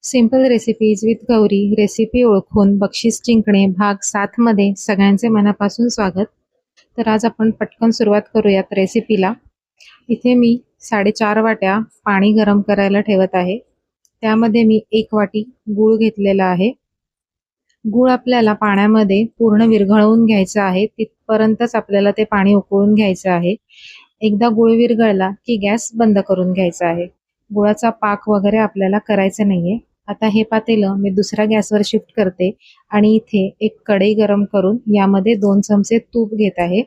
Simple recipes with Gauri recipe ओळखून बक्षीस जिंकणे भाग 7 मध्ये सगळ्यांचे मनापासून स्वागत. तर आज आपण पटकन सुरुवात करूयात रेसिपीला. इथे मी 4.5 वाट्या पाणी गरम करायला ठेवत आहे. त्यामध्ये मी 1 वाटी गूळ घेतलेला आहे. गूळ आपल्याला पाण्यामध्ये पूर्ण विरघळवून घ्यायचं आहे. तिथपर्यंतच आपल्याला ते पाणी उकळून घ्यायचं आहे. एकदा गूळ विरघळला की गॅस बंद करून घ्यायचा आहे. गुळाचा पाक वगैरे आपल्याला करायचं नाहीये. आता हे पातेलं मी दुसऱ्या गॅसवर शिफ्ट करते आणि इथे एक कढई गरम करून यामध्ये 2 चमचे तूप घेत आहे.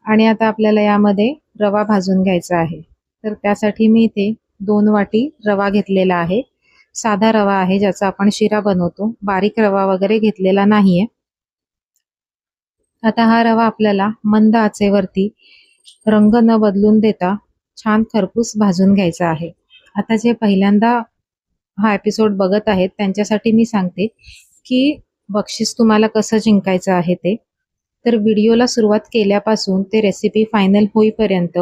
आणि आता आपल्याला यामध्ये रवा भाजून घ्यायचा आहे. तर त्यासाठी मी इथे 2 वाटी रवा घेतलेला आहे. साधा रवा आहे ज्याचा आपण शिरा बनवतो. बारीक रवा वगैरे घेतलेला नाहीये. आता हा रवा आपल्याला मंद आचेवरती रंग न बदलून देता छान खरपूस भाजून घ्यायचा आहे. आता जे पहिल्यांदा हा एपिसोड बघत आहेत त्यांच्यासाठी मी सांगते की बक्षीस तुम्हाला कसं जिंकायचं आहे ते. तर व्हिडिओला सुरुवात केल्यापासून ते रेसिपी फायनल होईपर्यंत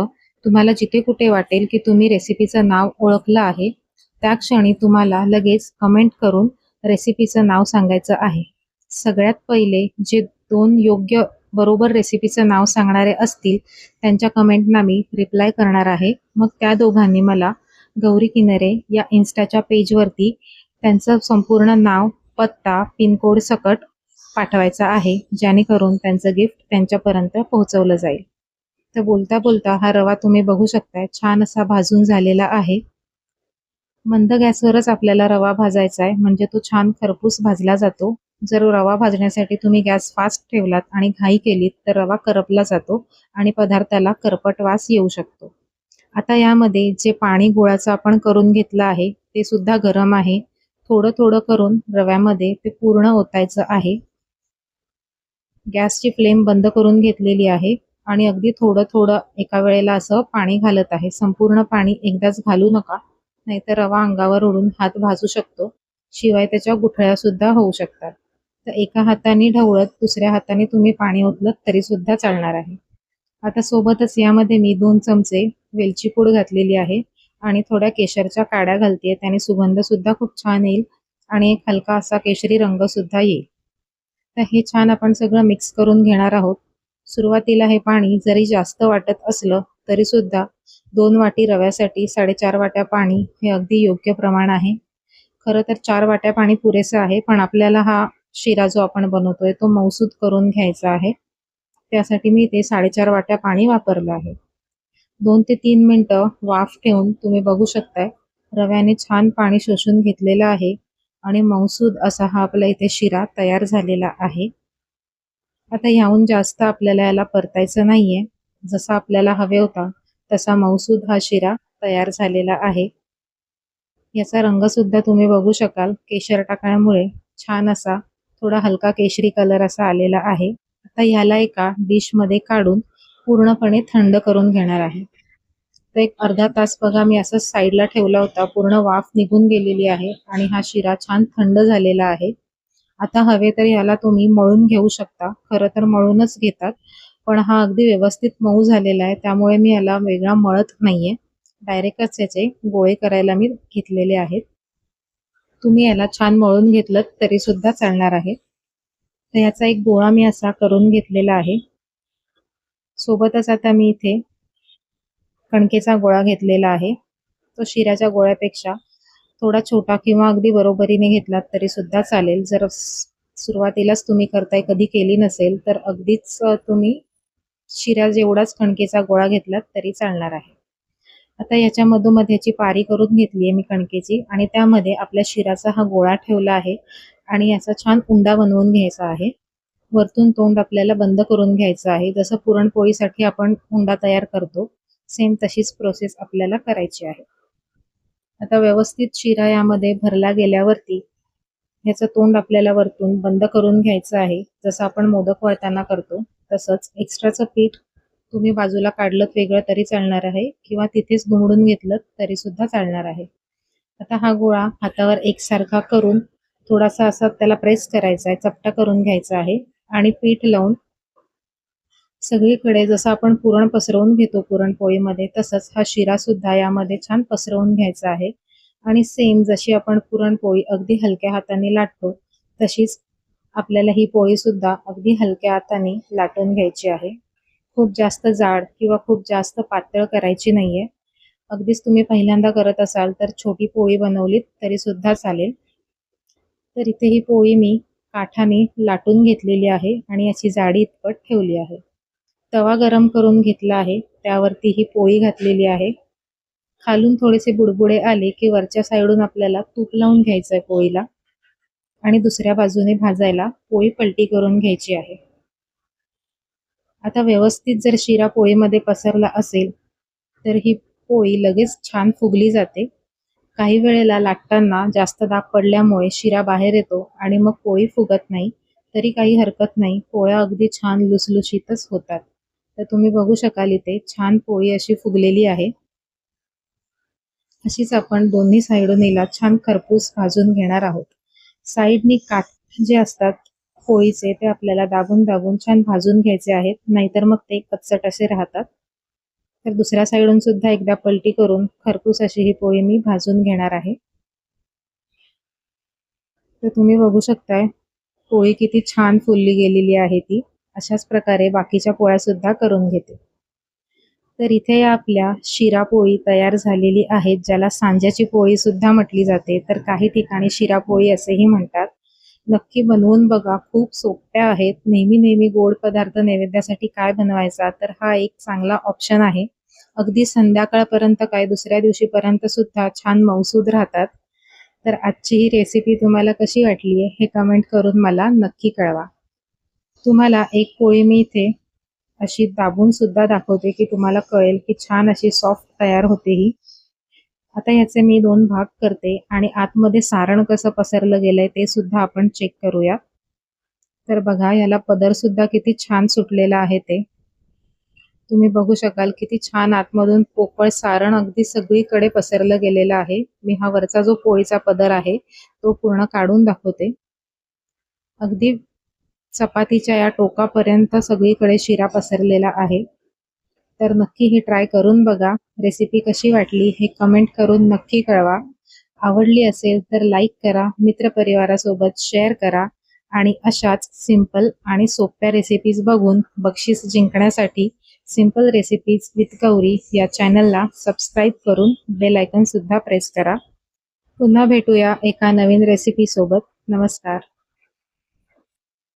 तुम्हाला जिथे कुठे वाटेल की तुम्ही रेसिपीचं नाव ओळखलं आहे त्या क्षणी तुम्हाला लगेच कमेंट करून रेसिपीचं नाव सांगायचं आहे. सगळ्यात पहिले जे 2 योग्य बरोबर रेसिपीचं नाव सांगणारे असतील त्यांच्या कमेंटना मी रिप्लाय करणार आहे. मग त्या दोघांनी मला गौरी किनरे या इन्स्टाच्या पेजवरती त्यांचं संपूर्ण नाव, पत्ता, पिनकोड सकट पाठवायचा आहे, जेणेकरून त्यांचं गिफ्ट त्यांच्यापर्यंत पोहोचवलं जाईल. तर बोलता बोलता हा रवा तुम्ही बघू शकताय छान असा भाजून झालेला आहे. मंद गॅसवरच आपल्याला रवा भाजायचा आहे म्हणजे तो छान खरपूस भाजला जातो. जर रवा भाजण्यासाठी तुम्ही गॅस फास्ट ठेवलात आणि घाई केलीत तर रवा करपला जातो आणि पदार्थाला करपट वास येऊ शकतो. आता यामध्ये जे पाणी गुळाचं आपण करून घेतलं आहे ते सुद्धा गरम आहे. थोडं थोडं करून रव्यामध्ये ते पूर्ण ओतायचं आहे. गॅसची फ्लेम बंद करून घेतलेली आहे आणि अगदी थोडं थोडं एका वेळेला असं पाणी घालत आहे. संपूर्ण पाणी एकदाच घालू नका, नाहीतर रवा अंगावर उडून हात भाजू शकतो. शिवाय त्याच्या गुठळ्या सुद्धा होऊ शकतात. तर एका हाताने ढवळत दुसऱ्या हाताने तुम्ही पाणी ओतलत तरी सुद्धा चालणार आहे. आता सोबतच यामध्ये मी 2 चमचे वेलची पूड घातलेली आहे आणि थोड्या केशरच्या काड्या घालते. त्याने सुगंध सुद्धा खूप छान येईल आणि एक हलका असा केशरी रंग सुद्धा येईल. तर हे छान आपण सगळं मिक्स करून घेणार आहोत. सुरुवातीला हे पाणी जरी जास्त वाटत असलं तरी सुद्धा 2 वाटी रव्यासाठी 4.5 वाट्या पाणी हे अगदी योग्य प्रमाण आहे. खरं तर 4 वाट्या पाणी पुरेसं आहे, पण आपल्याला हा शिरा जो आपण बनवतोय तो मऊसूद करून घ्यायचा आहे. त्यासाठी मी इथे 4.5 वाट्या पाणी वापरलं आहे. 2 ते 3 मिनिटं वाफ ठेवून तुम्ही बघू शकताय रव्याने छान पाणी शोषून घेतलेलं आहे आणि मऊसूद असा हा आपला इथे शिरा तयार झालेला आहे. आता ह्याहून जास्त आपल्याला याला परतायचं नाहीये. जसा आपल्याला हवे होता तसा मऊसूद हा शिरा तयार झालेला आहे. याचा रंग सुद्धा तुम्ही बघू शकाल. केशर टाकल्यामुळे छान असा थोडा हलका केशरी कलर असा आलेला आहे. आता ह्याला एका डिशमध्ये काढून पूर्णपणे थंड करून घेणार आहे. तर एक अर्धा तास बघा मी असं साईडला ठेवला होता. पूर्ण वाफ निघून गेलेली आहे आणि हा शिरा छान थंड झालेला आहे. आता हवे तर याला तुम्ही मळून घेऊ शकता. खरं तर मळूनच घेतात, पण हा अगदी व्यवस्थित मऊ झालेला आहे त्यामुळे मी याला वेगळा मळत नाहीये. डायरेक्टच याचे गोळे करायला मी घेतलेले आहेत. तुम्ही याला छान मळून घेतलं तरी सुद्धा चालणार आहे. तर याचा एक गोळा मी असा करून घेतलेला आहे. सोबतच आता मी इथे कणकेचा गोळा घेतलेला आहे. तो शिऱ्याच्या गोळ्यापेक्षा थोडा छोटा किंवा अगदी बरोबरीने घेतलात तरी सुद्धा चालेल. जर सुरुवातीलाच तुम्ही करताय, कधी केली नसेल तर अगदीच तुम्ही शिऱ्या जेवढाच कणकेचा गोळा घेतलात तरी चालणार आहे. आता याच्या मधोमध याची पारी करून घेतली आहे मी कणकेची आणि त्यामध्ये आपल्या शिऱ्याचा हा गोळा ठेवला आहे आणि याचा छान उंडा बनवून घ्यायचा आहे. वरतून तोंड आपल्याला बंद करून घ्यायचं आहे. जसं पुरणपोळीसाठी आपण उंडा तयार करतो सेम तशीच प्रोसेस आपल्याला करायची आहे. आता व्यवस्थित शिरा यामध्ये भरला गेल्यावरती ह्याचं तोंड आपल्याला वरतून बंद करून घ्यायचं आहे. जसं आपण मोदक वळताना करतो तसंच. एक्स्ट्राचं पीठ तुम्ही बाजूला काढलं वेगळं तरी चालणार आहे किंवा तिथेच दुमडून घेतलं तरी सुद्धा चालणार आहे. आता हा गोळा हातावर एकसारखा करून थोडासा असा त्याला प्रेस करायचा आहे, चपटा करून घ्यायचा आहे आणि पीठ लावून सगळीकडे जसं आपण पुरण पसरवून घेतो पुरणपोळीमध्ये तसंच हा शिरा सुद्धा यामध्ये छान पसरवून घ्यायचा आहे. आणि सेम जशी आपण पुरणपोळी अगदी हलक्या हाताने लाटतो तशीच आपल्याला ही पोळी सुद्धा अगदी हलक्या हाताने लाटून घ्यायची आहे. खूप जास्त जाड किंवा खूप जास्त पातळ करायची नाहीये. अगदीच तुम्ही पहिल्यांदा करत असाल तर छोटी पोळी बनवलीत तरी सुद्धा चालेल. तर इथे ही पोळी मी काठाने लाटून घेतलेली आहे आणि याची जाडी इतपत ठेवली आहे. तवा गरम करून घेतला आहे, त्यावरती ही पोळी घातलेली आहे. खालून थोडेसे बुडबुडे आले की वरच्या साईडून आपल्याला तूप लावून घ्यायचं आहे पोळीला आणि दुसऱ्या बाजूने भाजायला पोळी पलटी करून घ्यायची आहे. आता व्यवस्थित जर शिरा पोळीमध्ये पसरला असेल तर ही पोळी लगेच छान फुगली जाते. काही वेळेला लाटताना जास्त दाब पडल्यामुळे शिरा बाहेर येतो आणि मग पोळी फुगत नाही. तरी काही हरकत नाही, पोळ्या अगदी छान लुसलुशीतच होतात. तर तुम्ही बघू शकाल इथे छान पोळी अशी फुगलेली आहे. अशीच आपण दोन्ही साईडून हिला छान खरपूस भाजून घेणार आहोत. साईडनी काठ जे असतात पोळीचे ते आपल्याला दाबून दाबून छान भाजून घ्यायचे आहेत, नाहीतर मग ते कच्चट असे राहतात. तर दुसऱ्या साईडून सुद्धा एकदा पलटी करून खरपूस अशी ही पोळी मी भाजून घेणार आहे. तर तुम्ही बघू शकताय पोळी किती छान फुलली गेलेली आहे ती. अशाच प्रकारे बाकीच्या पोळ्या सुद्धा करून घेते. तर इथे आपल्या शिरा पोळी तयार झालेली आहेत, ज्याला सांज्याची पोळी सुद्धा म्हटली जाते, तर काही ठिकाणी शिरा पोळी असेही म्हणतात. नक्की बनवून बघा, खूप सोप्या आहेत. नेहमी नेहमी गोड पदार्थ नैवेद्यासाठी काय बनवायचा, तर हा एक चांगला ऑप्शन आहे. अगदी संध्याकाळपर्यंत काय दुसऱ्या दिवशीपर्यंत सुद्धा छान मऊसूद राहतात. तर आजची ही रेसिपी तुम्हाला कशी वाटली हे कमेंट करून मला नक्की कळवा. तुम्हाला एक पोळी मी इथे अशी दाबून सुद्धा दाखवते की तुम्हाला कळेल की छान अशी सॉफ्ट तयार होते ही. आता याचे मी 2 भाग करते आणि आतमध्ये सारण कसं पसरलं गेलंय ते सुद्धा आपण चेक करूया. तर बघा, याला पदर सुद्धा किती छान सुटलेला आहे ते. तुम्ही बघू शकाल किती छान आतमधून पोकळ सारण अगदी सगळीकडे पसरलं गेलेलं आहे. मी हा वरचा जो पोळीचा पदर आहे तो पूर्ण काढून दाखवते. अगदी चपातीच्या या टोकापर्यंत सगळीकडे शिरा पसरलेला आहे. तर नक्की ही ट्राय करून बघा. रेसिपी कशी वाटली हे कमेंट करून नक्की कळवा. आवडली असेल तर लाईक करा, मित्रपरिवारासोबत शेअर करा आणि अशाच सिंपल आणि सोप्या रेसिपीज बघून बक्षीस जिंकण्यासाठी सिंपल रेसिपीज विथ गौरी या चॅनलला सबस्क्राईब करून बेल आयकॉन सुद्धा प्रेस करा. पुन्हा भेटूया एका नवीन रेसिपी सोबत. नमस्कार.